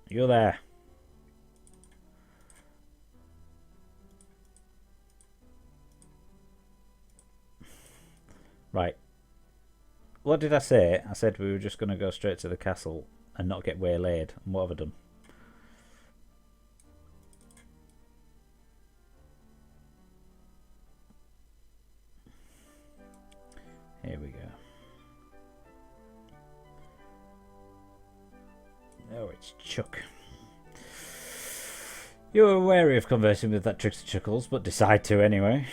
You there? Right. What did I say? I said we were just going to go straight to the castle and not get waylaid. And what have I done? Here we go. Oh, it's Chuck. You were wary of conversing with that Trickster Chuckles, but decide to anyway.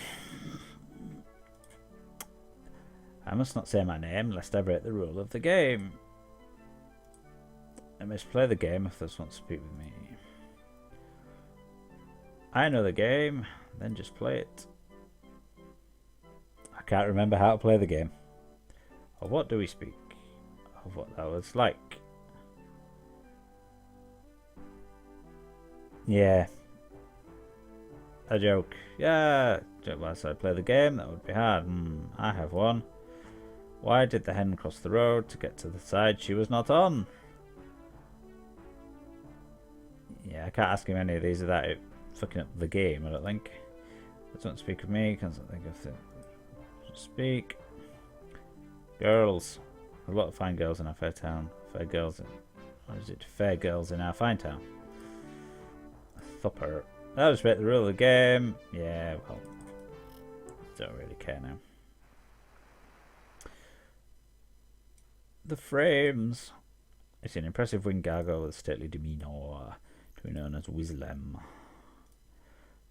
I must not say my name, lest I break the rule of the game. I must play the game if those want to speak with me. I know the game, then just play it. I can't remember how to play the game. Of what do we speak? Of what that was like. Yeah. A joke. Yeah. Whilst I play the game, that would be hard. I have one. Why did the hen cross the road to get to the side she was not on? Yeah, I can't ask him any of these without it fucking up the game, I don't think. Don't speak with me, can't think of the speak. Girls. A lot of fine girls in our fair town. Fair girls in... Or is it fair girls in our fine town? Thupper. I'll just break the rule of the game. Yeah, well... Don't really care now. The frames. It's an impressive winged gargoyle with stately demeanour, to be known as Wisdom.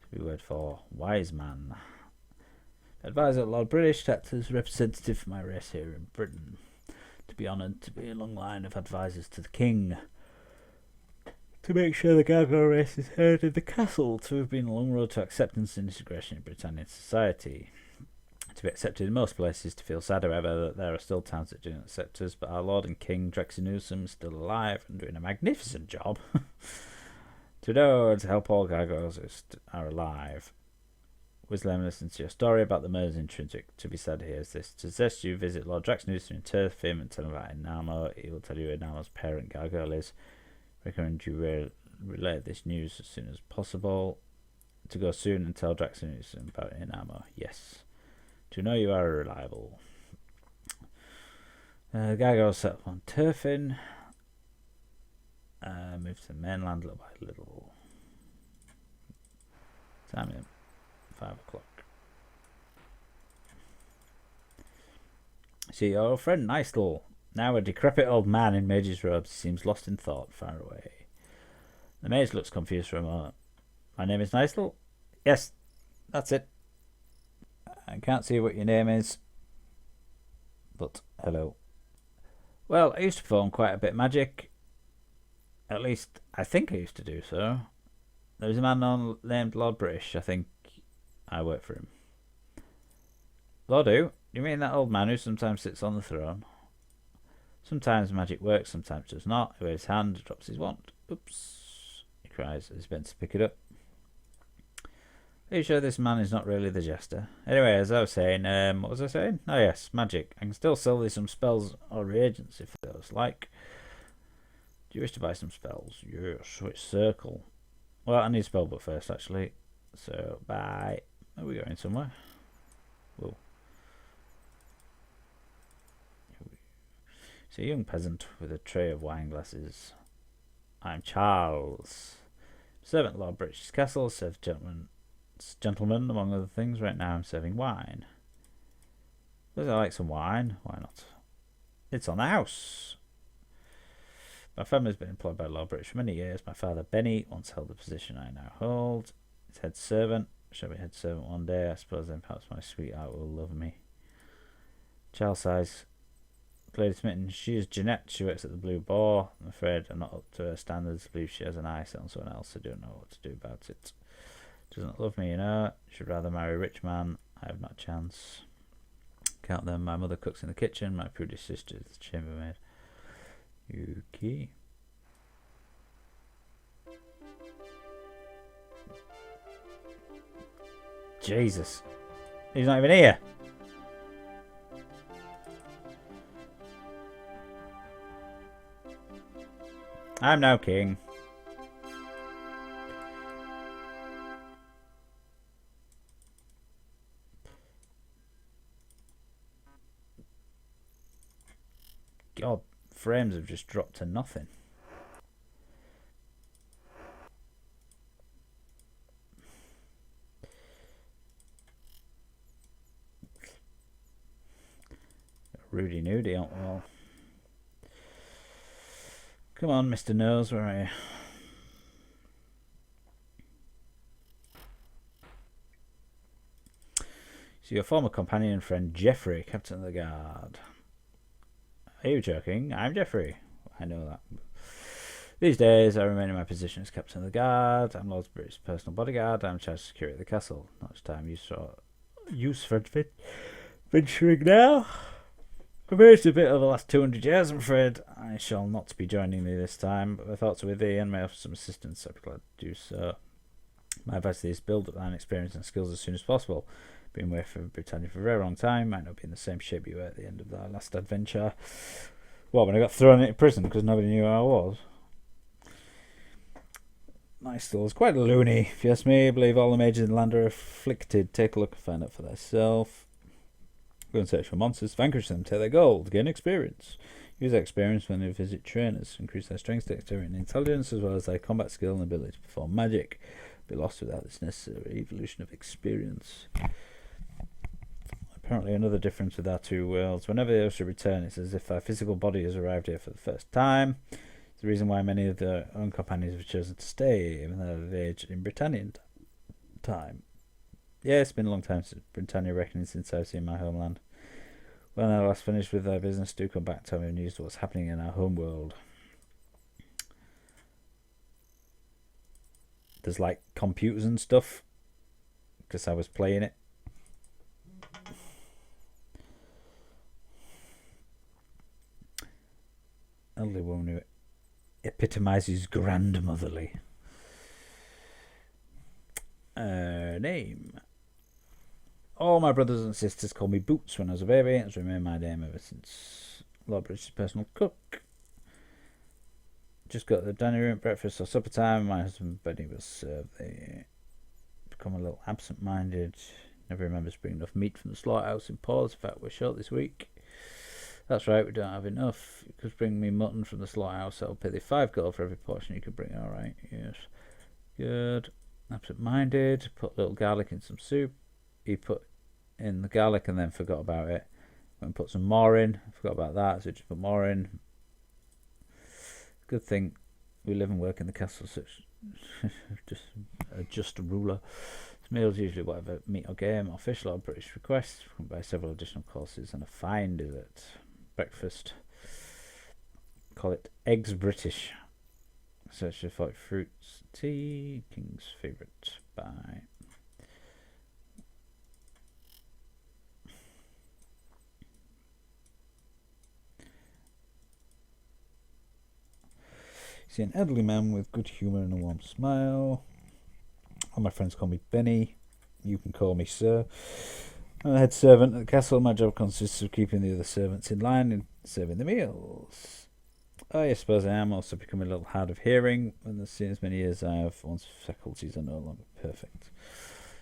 To be word for wise man. Advisor Lord British, act as representative for my race here in Britain. To be honoured to be a long line of advisors to the king. To make sure the gargoyle race is heard in the castle. To have been a long road to acceptance and integration in Britannian society. To be accepted in most places. To feel sad, however, that there are still towns that do not accept us, but our Lord and King Drexinusum is still alive and doing a magnificent job. To know and to help all gargoyles who are alive. Wisdom, listen to your story about the murders intrinsic. To be said here is this. To suggest you visit Lord Drexinusum in Turfim and tell him about Inamo. He will tell you where Inamo's parent gargoyle is. Recommend you relay this news as soon as possible. To go soon and tell Drexinusum about Inamo. Yes. To know you are reliable. The gargoyle set up on Turfin. Move to the mainland little by little. Time in 5 o'clock. See your old friend Nystel. Now a decrepit old man in mage's robes, seems lost in thought far away. The mage looks confused for a moment. My name is Nystel? Yes, that's it. I can't see what your name is, but hello. Well, I used to perform quite a bit of magic. At least, I think I used to do so. There was a man named Lord British. I think I work for him. Lord who? You mean that old man who sometimes sits on the throne? Sometimes magic works, sometimes does not. He waves his hand, drops his wand. Oops, he cries as he bends to pick it up. Are you sure this man is not really the jester? Anyway, as I was saying, what was I saying? Oh yes, magic. I can still sell you some spells or reagents if those like. Do you wish to buy some spells? Yes, switch circle. Well, I need a spell book first, actually. So, bye. Are we going somewhere? Whoa. It's a young peasant with a tray of wine glasses. I'm Charles. Servant Lord British Castle, served gentlemen, among other things. Right now I'm serving wine. Does I like some wine? Why not? It's on the house. My family's been employed by Lord British for many years. My father, Benny, once held the position I now hold. His head servant. Shall be head servant one day. I suppose then perhaps my sweetheart will love me. Child size. Lady Smitten. She is Jeanette. She works at the Blue Boar. I'm afraid I'm not up to her standards. I believe she has an eye set on someone else. I don't know what to do about it. Doesn't love me, you know. Should rather marry a rich man. I have not a chance. Count them. My mother cooks in the kitchen. My prudish sister is the chambermaid. Yuki. Jesus. He's not even here. I'm now king. God, frames have just dropped to nothing. Rudy Nudie, oh well. Come on, Mr. Nose, where are you? So your former companion and friend Jeffrey, Captain of the Guard. Are you joking? I'm Jeffrey. I know that. These days, I remain in my position as Captain of the Guard. I'm Lord British personal bodyguard. I'm in charge of security of the castle. Not much time use for venturing now. I've managed a bit over the last 200 years, I'm afraid. I shall not be joining thee this time, but my thoughts are with thee and may offer some assistance. I'd be glad to do so. My advice to thee is build up thine experience and skills as soon as possible. Been away from Britannia for a very long time, might not be in the same shape you were at the end of thy last adventure. Well, when I got thrown into prison because nobody knew who I was. Nice still is quite a loony, if you ask me. I believe all the mages in the land are afflicted. Take a look and find out for thyself. Go and search for monsters, vanquish them, take their gold, gain experience. Use that experience when you visit trainers. Increase their strength, dexterity, and intelligence, as well as their combat skill and ability to perform magic. Be lost without this necessary evolution of experience. Apparently another difference with our two worlds. Whenever they also return, it's as if our physical body has arrived here for the first time. It's the reason why many of their own companions have chosen to stay, even though they've aged in Britannian time. Yeah, it's been a long time since Britannia reckoning since I've seen my homeland. When I last finished with their business, do come back, tell me news of what's happening in our home world. There's like computers and stuff, because I was playing it. Elderly woman who epitomizes grandmotherly. Name. All my brothers and sisters called me Boots when I was a baby. It's remained my name ever since. Lord British's personal cook. Just got the dining room at breakfast or supper time. My husband Benny will serve. They become a little absent-minded. Never remembers bringing enough meat from the slaughterhouse in Paws. In fact, we're short this week. That's right, we don't have enough. You could bring me mutton from the slaughterhouse. I'll pay thee 5 gold for every portion you could bring. All right, yes. Good. Absent-minded. Put a little garlic in some soup. He put in the garlic and then forgot about it. Went and put some more in. Forgot about that, so just put more in. Good thing we live and work in the castle, so just a ruler. This meal's usually whatever meat or game or fish Lord British requests. We can buy several additional courses and a fine dessert. Breakfast. Call it Eggs British. Search for fruits, tea, King's favourite. Bye. See an elderly man with good humour and a warm smile. All my friends call me Benny. You can call me Sir. I'm the head servant at the castle. My job consists of keeping the other servants in line and serving the meals. I suppose I am also becoming a little hard of hearing. When I've seen as many years I have, one's faculties are no longer perfect.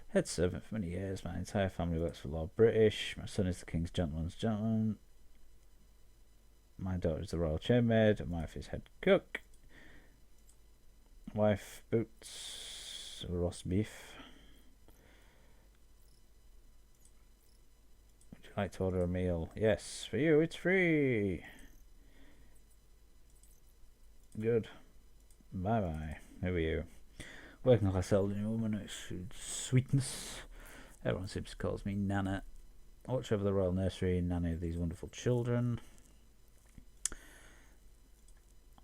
Head servant for many years. My entire family works for Lord British. My son is the King's gentleman's gentleman. My daughter is the royal chambermaid. And my wife is head cook. Wife, Boots, roast beef. Would you like to order a meal? Yes, for you, it's free. Good. Bye bye. Who are you? Working class elderly woman who exudes sweetness. Everyone seems to call me Nana. I watch over the royal nursery and nanny of these wonderful children.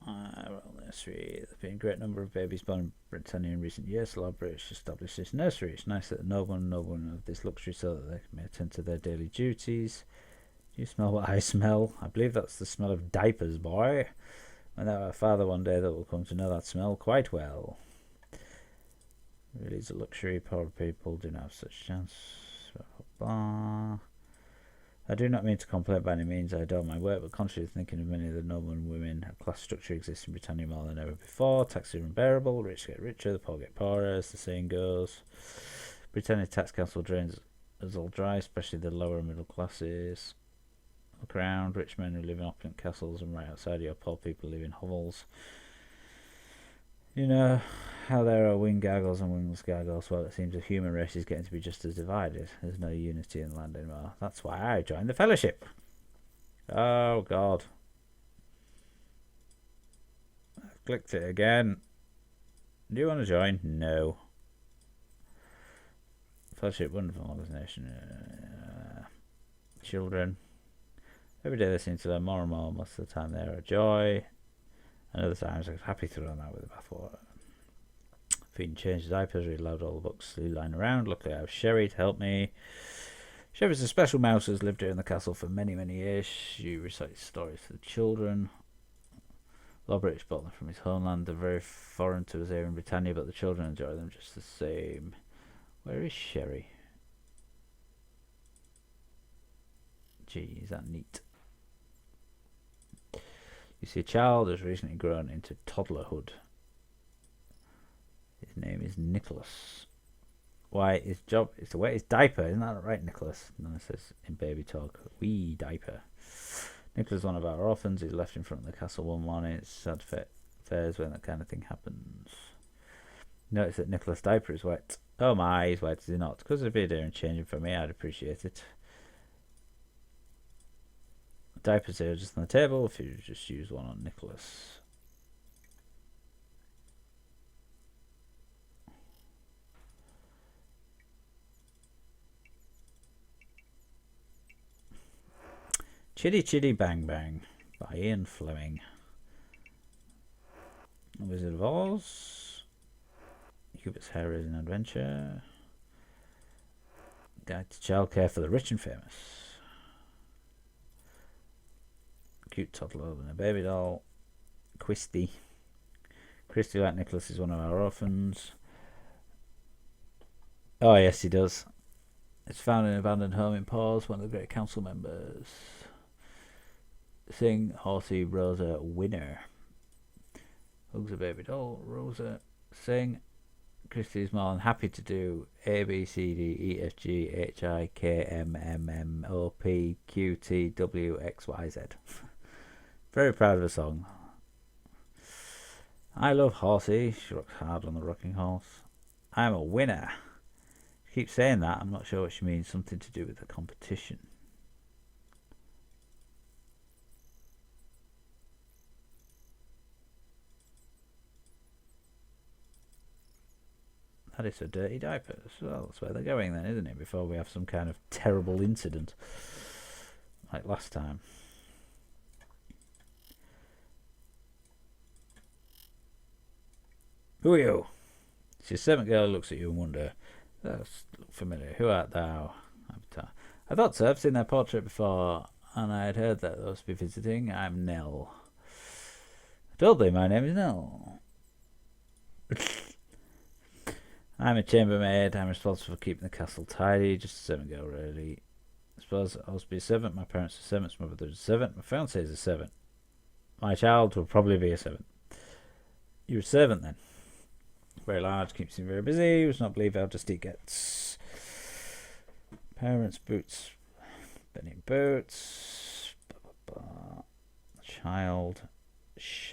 Royal nursery. There have been a great number of babies born in Britannia in recent years. Lord British established this nursery. It's nice that the noblemen have this luxury so that they may attend to their daily duties. Do you smell what I smell? I believe that's the smell of diapers, boy. When our father one day that will come to know that smell quite well. Really is a luxury. Poor people do not have such chance. Blah, blah. I do not mean to complain by any means. I adore my work, but contrary to thinking of many of the noblemen women, a class structure exists in Britannia more than ever before. Taxes are unbearable. Rich get richer. The poor get poorer, as the saying goes. Britannia Tax Council drains us all dry, especially the lower and middle classes. Look around. Rich men who live in opulent castles, and right outside you are poor people who live in hovels. You know how there are winged gargoyles and wingless gargoyles. Well, it seems the human race is getting to be just as divided. There's no unity in the land anymore. That's why I joined the Fellowship. Oh, God. I've clicked it again. Do you want to join? No. Fellowship, wonderful organization. Children. Every day they seem to learn more and more. Most of the time they're a joy. And other times I was happy to run out with the bathwater. Feeding changed diapers, read aloud all the books lying around. Luckily I have Sherry to help me. Sherry's a special mouse who has lived here in the castle for many, many years. She recites stories to the children. Lord British brought them from his homeland. They're very foreign to us here in Britannia, but the children enjoy them just the same. Where is Sherry? Gee, is that neat? You see, a child has recently grown into toddlerhood. His name is Nicholas. Why, his job is to wear his diaper. Isn't that right, Nicholas? No, it says in baby talk, wee diaper. Nicholas is one of our orphans. He's left in front of the castle one morning. It's sad affairs when that kind of thing happens. Notice that Nicholas' diaper is wet. Oh my, he's wet, is he not? Because it'd be there and changing for me, I'd appreciate it. Diapers here just on the table. If you just use one on Nicholas. Chitty Chitty Bang Bang by Ian Fleming. Wizard of Oz. Cupid's Hair Raising Adventure. Guide to Childcare for the Rich and Famous. Cute toddler and a baby doll. Christy, like Nicholas, is one of our orphans. Oh yes, he does. It's found in an abandoned home in Paws, one of the great council members. Sing Horsey Rosa Winner. Hugs a baby doll. Rosa. Sing. Christy is more than happy to do A B C D E F G H I K M M M O P Q T W X Y Z. Very proud of the song. I love Horsey. She rocks hard on the rocking horse. I'm a winner. She keeps saying that. I'm not sure what she means. Something to do with the competition. That is a dirty diaper. Well, that's where they're going then, isn't it? Before we have some kind of terrible incident. Like last time. Who are you? Your servant girl looks at you and wonder. That's familiar. Who art thou? Avatar. I thought so. I've seen their portrait before, and I had heard that those be visiting. I'm Nell. I told thee my name is Nell. I'm a chambermaid. I'm responsible for keeping the castle tidy. Just a servant girl, really. I suppose I must be a servant. My parents are servants. My brother's a servant. My fiancée is a servant. My child will probably be a servant. You're a servant then. Very large, keeps him very busy. Does not believe how just he gets. Parents, boots, Benny boots. Child.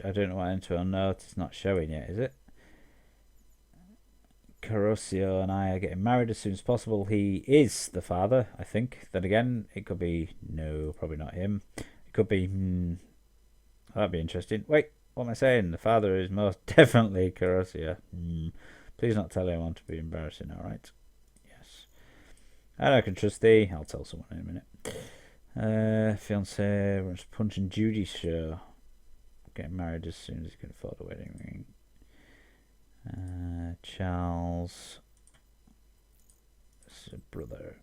I don't know what I'm into on note. It's not showing yet, is it? Carosio and I are getting married as soon as possible. He is the father, I think. Then again, it could be no, probably not him. It could be. That'd be interesting. Wait. What am I saying? The father is most definitely Carossia. Please not tell anyone to be embarrassing, alright? Yes. And I can trust thee. I'll tell someone in a minute. Fiancé runs Punch and Judy show. Getting married as soon as he can afford a wedding ring. Charles. This is a brother.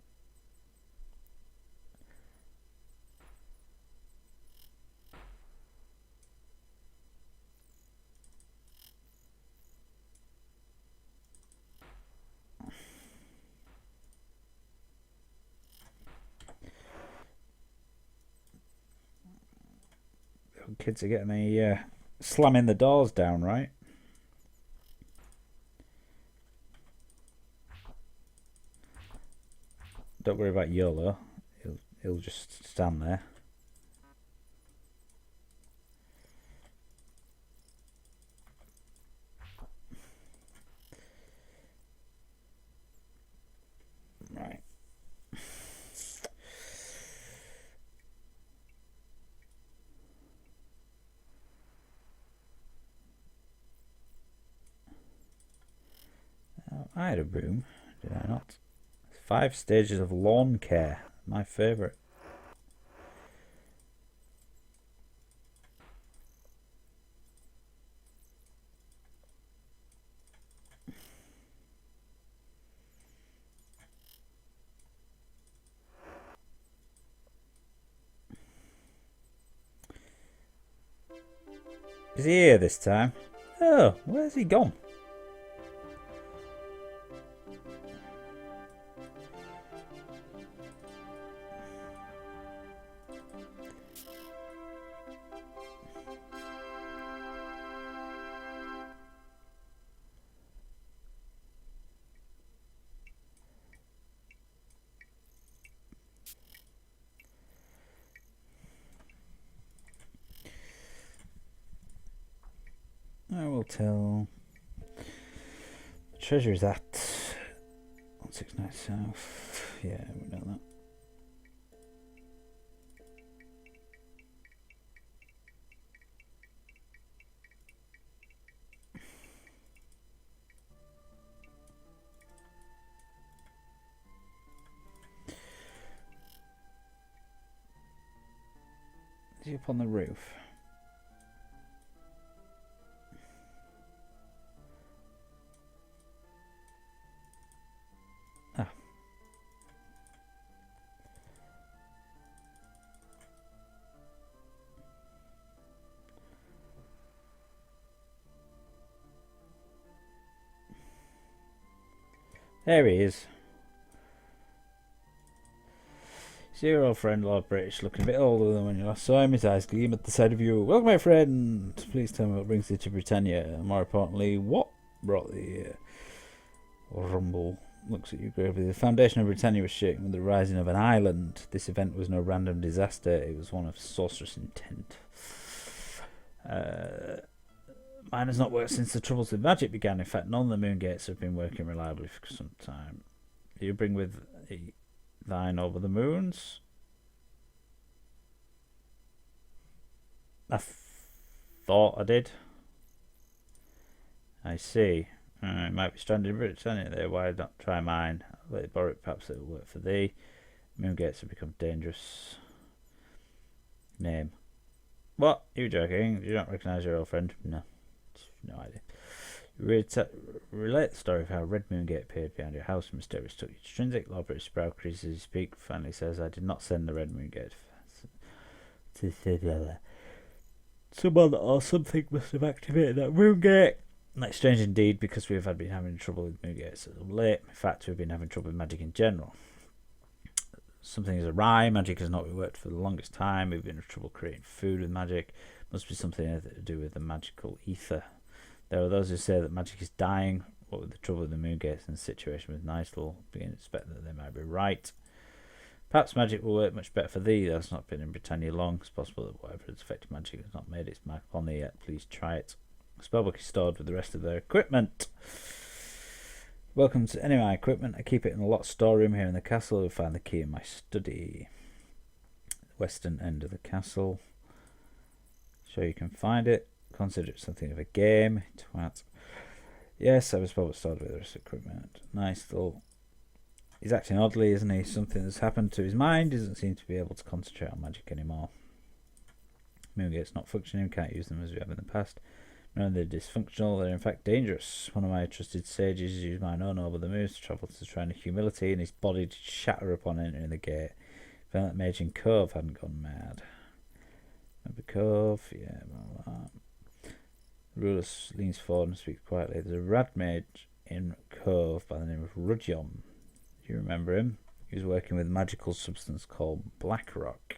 Kids are getting the slamming the doors down, right? Don't worry about YOLO. He'll just stand there. Right. I had a broom, did I not? 5 stages of lawn care. My favourite. Is he here this time? Oh, where's he gone? I will tell. The treasure is at 169 South. Yeah, we know that. Is he up on the roof? There he is. See your old friend, Lord British, looking a bit older than when you last saw him. His eyes gleam at the sight of you. Welcome, my friend. Please tell me what brings you to Britannia. And more importantly, what brought the rumble? Looks at you gravely. The foundation of Britannia was shaken with the rising of an island. This event was no random disaster. It was one of sorcerous intent. Mine has not worked since the troubles with magic began. In fact, none of the moon gates have been working reliably for some time. Do you bring with thine over the moons? I thought I did. I see. It might be stranded in Britannia there. Why not try mine? Let it borrow it. Perhaps it will work for thee. Moon gates have become dangerous. Name. What? You joking? Do you not recognise your old friend? No. No idea. Relate the story of how Red Moon Gate appeared behind your house and mysterious took you to Trinsic. Lord British brow creases as you speak. Finally says, I did not send the Red Moon Gate. Someone or something must have activated that Moon Gate. That's strange indeed, because we have been having trouble with Moon Gates as of late. In fact, we've been having trouble with magic in general. Something is awry. Magic has not worked for the longest time. We've been in trouble creating food with magic. Must be something to do with the magical ether. There are those who say that magic is dying. What with the trouble with the moon gates and the situation with Nigel, begin to expect that they might be right. Perhaps magic will work much better for thee. Thou hast not been in Britannia long. It's possible that whatever has affected magic has not made its mark upon thee yet. Please try it. The spellbook is stored with the rest of their equipment. Welcome to any of my equipment. I keep it in a locked storeroom here in the castle. You'll find the key in my study. The western end of the castle. Sure you can find it. Consider it something of a game. Twat. Yes, I was probably started with the rest of the equipment. Nice though. He's acting oddly, isn't he? Something has happened to his mind. He doesn't seem to be able to concentrate on magic anymore. Moongate's not functioning. We can't use them as we have in the past. Knowing they're dysfunctional, they're in fact dangerous. One of my trusted sages used mine own over the moons to travel to the shrine of humility, and his body did shatter upon entering the gate. Found that Mage in Cove hadn't gone mad. Remember Cove? Yeah, blah, blah. The ruler leans forward and speaks quietly. There's a rad mage in Cove by the name of Rudyon. Do you remember him? He was working with a magical substance called Blackrock.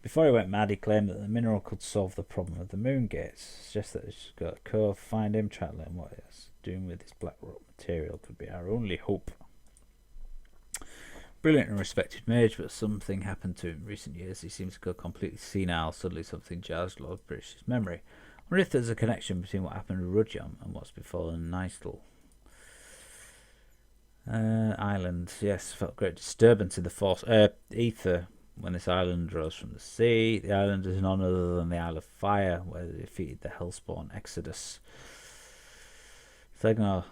Before he went mad, he claimed that the mineral could solve the problem of the moon gates. Suggests that it's got a cove. Find him, try to learn what he's doing with his black rock material. Could be our only hope. Brilliant and respected mage, but something happened to him in recent years. He seems to go completely senile. Suddenly something jars Lord British's memory. I wonder if there's a connection between what happened to Rudjam and what's befallen Nystel. Island, yes, felt great disturbance in the force ether when this island rose from the sea. The island is none other than the Isle of Fire, where they defeated the Hellspawn Exodus. Slegnor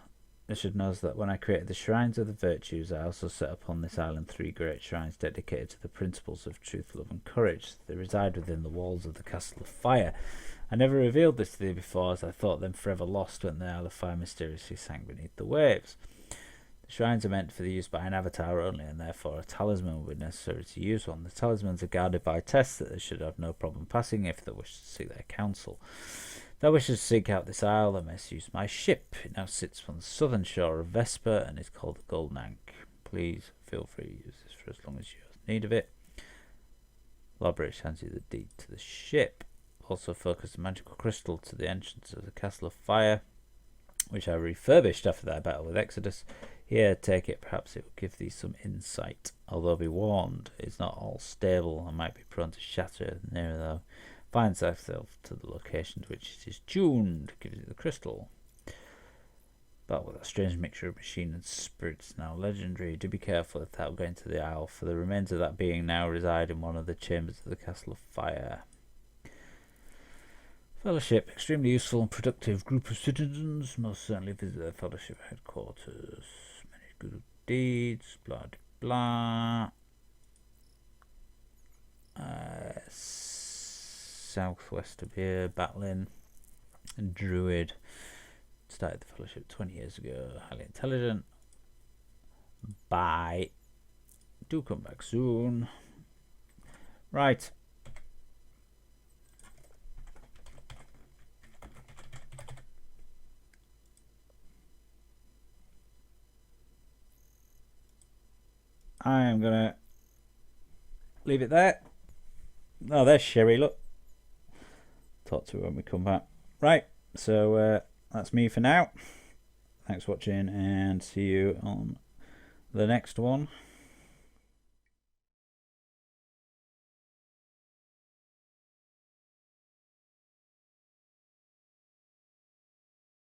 should know that when I created the Shrines of the Virtues, I also set upon this island 3 great shrines dedicated to the principles of truth, love, and courage. They reside within the walls of the Castle of Fire. I never revealed this to thee before, as I thought them forever lost when the Isle of Fire mysteriously sank beneath the waves. The shrines are meant for the use by an avatar only, and therefore a talisman would be necessary to use one. The talismans are guarded by tests that they should have no problem passing if they wish to seek their counsel. If thou wishes to seek out this isle, thou mayst use my ship. It now sits on the southern shore of Vesper and is called the Golden Ankh. Please feel free to use this for as long as you have need of it. Lord British hands you the deed to the ship. Also focus the magical crystal to the entrance of the Castle of Fire, which I refurbished after that battle with Exodus. Here, take it. Perhaps it will give thee some insight. Although be warned, it's not all stable and might be prone to shatter. Nearer though, finds thyself to the location to which it is tuned. Gives you the crystal. But with a strange mixture of machine and spirits, now legendary. Do be careful without going to the isle, for the remains of that being now reside in one of the chambers of the Castle of Fire. Fellowship, extremely useful and productive group of citizens. Most certainly visit their fellowship headquarters. Many good deeds, blah blah. Southwest of here, battling. And Druid. Started the fellowship 20 years ago. Highly intelligent. Bye. Do come back soon. Right. I am going to leave it there. Oh, there's Sherry, look. Talk to her when we come back. Right, so that's me for now. Thanks for watching and see you on the next one.